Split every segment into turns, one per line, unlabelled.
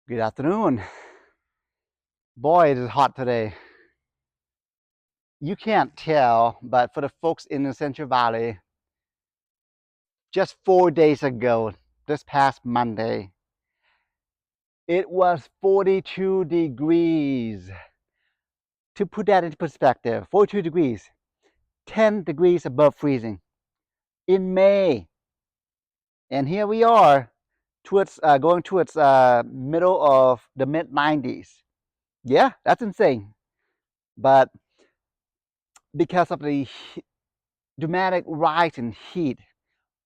Good afternoon. Boy, it is hot today. You can't tell, but for the folks in the Central Valley, just 4 days ago, this past Monday, it was 42 degrees. To put that into perspective, 42 degrees, 10 degrees above freezing in May. And here we are, going towards middle of the mid 90s. Yeah, that's insane. But because of the dramatic rise in heat,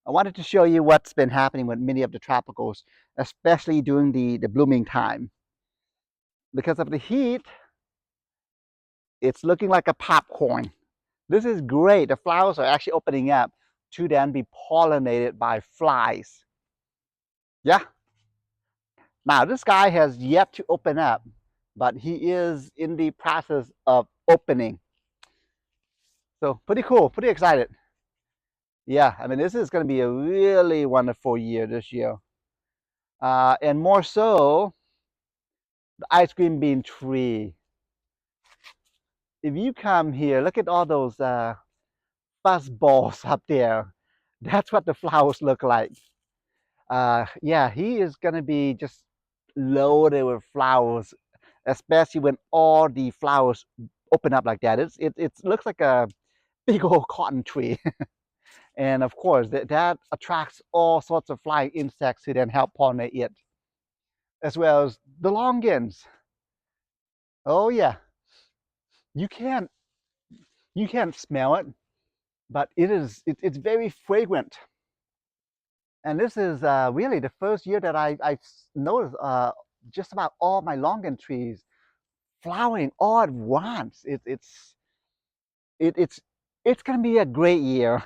I wanted to show you what's been happening with many of the tropicals, especially during the blooming time. Because of the heat, it's looking like a popcorn. This is great. The flowers are actually opening up to then be pollinated by flies. Yeah. Now, this guy has yet to open up, but he is in the process of opening. So pretty cool, pretty excited. Yeah, I mean, this is going to be a really wonderful year this year. And more so, the ice cream bean tree. If you come here, look at all those fuzz balls up there. That's what the flowers look like. Yeah, he is gonna be just loaded with flowers, especially when all the flowers open up like that. It looks like a big old cotton tree, and of course that attracts all sorts of flying insects who then help pollinate it, as well as the longans. Oh yeah, you can't you can't smell it, but it's very fragrant. And this is really the first year that I've noticed just about all my longan trees flowering all at once. It's it's gonna be a great year,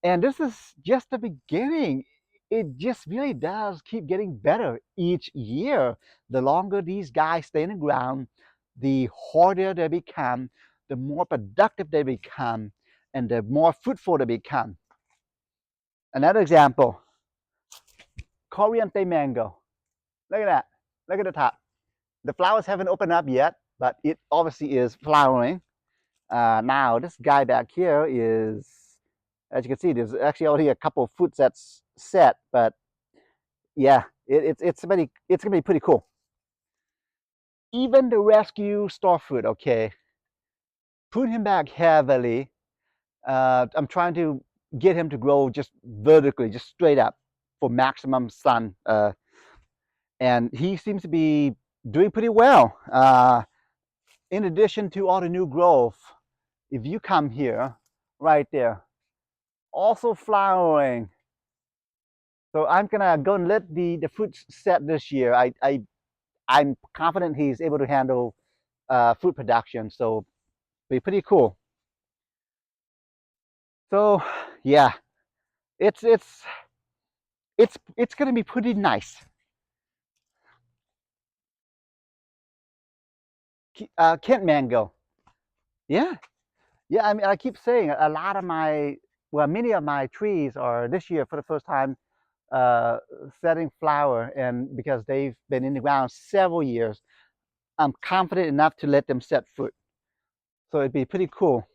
and this is just the beginning. It just really does keep getting better each year. The longer these guys stay in the ground, the harder they become, the more productive they become, and the more fruitful they become. Another example, Corriente mango. Look at that. Look at the top. The flowers haven't opened up yet, but it obviously is flowering. Now, this guy back here is, as you can see, there's actually already a couple of fruit sets set, but yeah, it's gonna be pretty cool. Even the rescue starfruit, okay, put him back heavily. I'm trying to get him to grow just vertically, just straight up for maximum sun. And he seems to be doing pretty well. In addition to all the new growth, if you come here, right there, also flowering. So I'm gonna go and let the fruit set this year. I'm confident he's able to handle fruit production, so be pretty cool. So yeah, it's it's it's gonna be pretty nice. Kent mango, yeah, yeah. I mean, I keep saying a lot of my, well, many of my trees are this year for the first time uh, setting flower, and because they've been in the ground several years, I'm confident enough to let them set fruit. So it'd be pretty cool.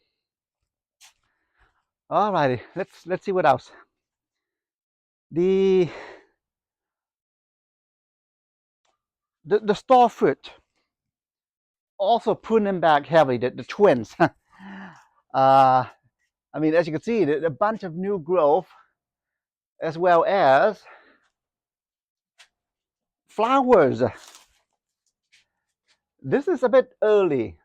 Alrighty, let's see what else. The the star fruit also pulling them back heavily. The twins. I mean, as you can see, a bunch of new growth as well as flowers. This is a bit early,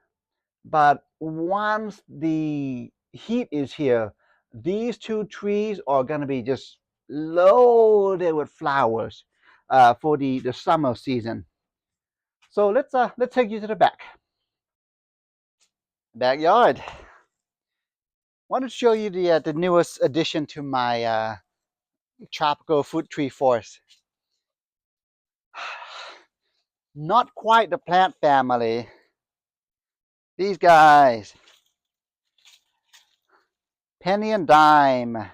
but once the heat is here, these two trees are going to be just loaded with flowers for the summer season. So let's take you to the backyard. I want to show you the newest addition to my tropical fruit tree forest. Not quite the plant family. These guys, Penny and Dime.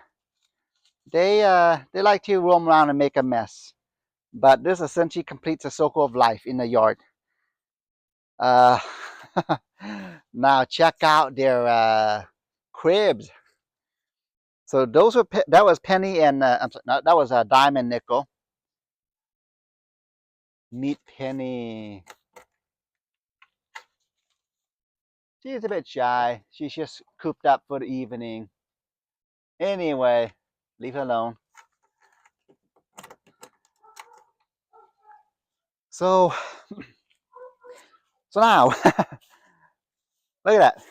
They like to roam around and make a mess. But this essentially completes a circle of life in the yard. Uh, now check out their cribs. So those were that was Penny and I'm sorry, no, that was a Diamond Nickel. Meet Penny. She's a bit shy. She's just cooped up for the evening. Anyway, leave her alone. So, so now, look at that.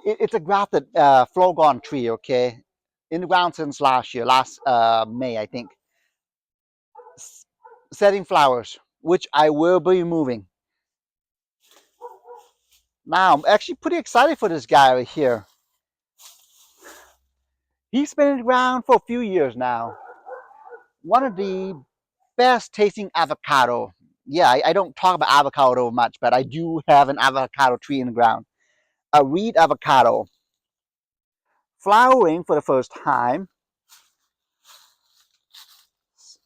It's a grafted Phlogon tree, okay? In the ground since last year, last May, I think. Setting flowers, which I will be removing. Now, I'm actually pretty excited for this guy right here. He's been around for a few years now. One of the best tasting avocado. Yeah, I don't talk about avocado much, but I do have an avocado tree in the ground. A reed avocado. Flowering for the first time.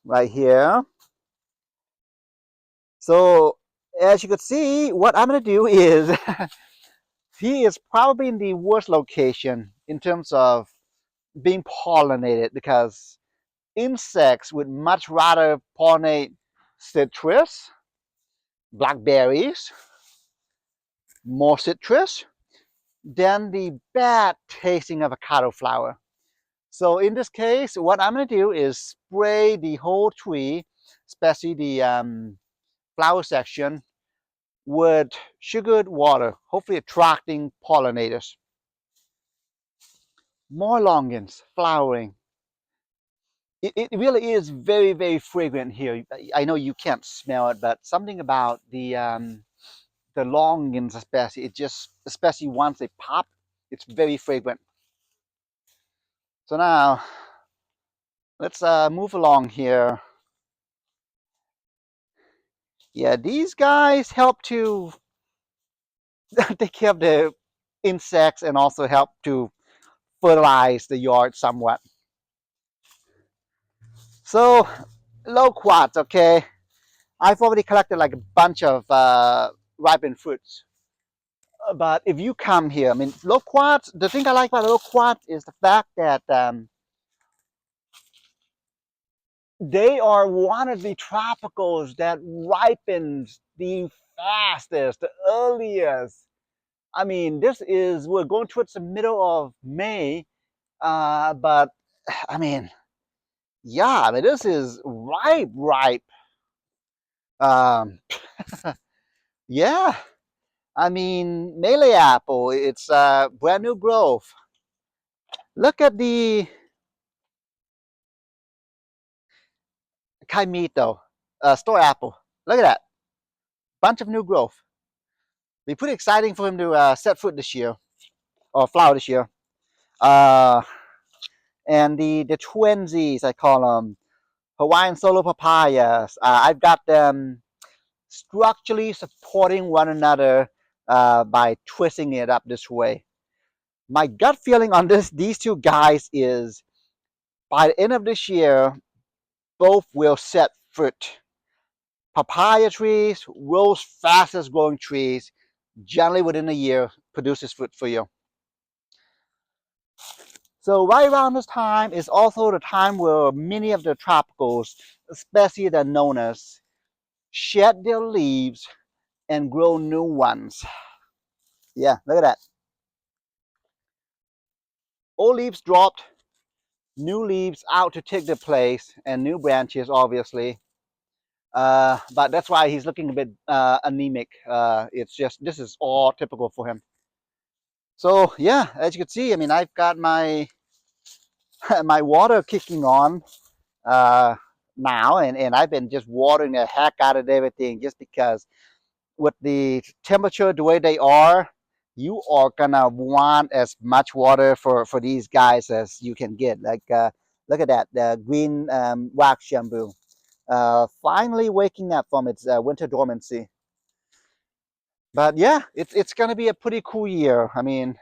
Right here. So, as you could see, what I'm going to do is, he is probably in the worst location in terms of being pollinated because insects would much rather pollinate citrus, blackberries, more citrus than the bad tasting avocado flower. So in this case, what I'm going to do is spray the whole tree, especially the flower section, with sugared water, hopefully attracting pollinators. More longans flowering. It really is very, very fragrant here. I know you can't smell it, but something about the longans especially, it just, especially once they pop, it's very fragrant. So now, let's move along here. Yeah, these guys help to take care of the insects and also help to fertilize the yard somewhat. So, loquats, okay. I've already collected like a bunch of ripened fruits. But if you come here, I mean, loquats, the thing I like about loquats is the fact that they are one of the tropicals that ripens the fastest, the earliest. I mean, we're going towards the middle of May, but I mean, yeah, I mean, this is ripe. Um, yeah, I mean, Malay apple, it's brand new growth. Look at the Kaimito, store apple. Look at that, bunch of new growth. Be pretty exciting for him to set fruit this year, or flower this year. Uh, and the twinsies, I call them, Hawaiian solo papayas. I've got them structurally supporting one another by twisting it up this way. My gut feeling on these two guys is by the end of this year, both will set fruit. Papaya trees, world's fastest growing trees, generally within a year produces fruit for you. So right around this time is also the time where many of the tropicals, especially the nonas, shed their leaves and grow new ones. Yeah, look at that. Old leaves dropped, new leaves out to take their place, and new branches, obviously. But that's why he's looking a bit anemic. It's just, this is all typical for him. So yeah, as you can see, I mean, I've got my my water kicking on now, and I've been just watering the heck out of everything just because with the temperature the way they are, you are gonna want as much water for these guys as you can get. Like look at that, the green wax jambu finally waking up from its winter dormancy. But yeah, it's gonna be a pretty cool year. I mean,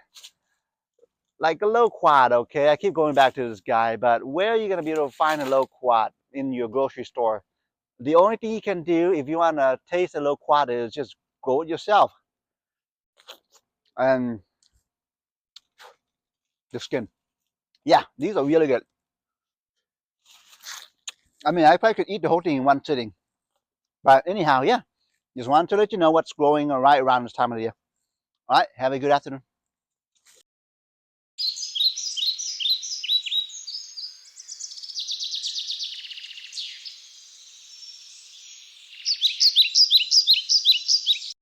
like a loquat, okay? I keep going back to this guy, but where are you gonna be able to find a loquat in your grocery store? The only thing you can do if you want to taste a loquat is just go it yourself. And the skin. Yeah, these are really good. I mean, I probably could eat the whole thing in one sitting. But anyhow, yeah, just wanted to let you know what's growing right around this time of the year. All right, have a good afternoon.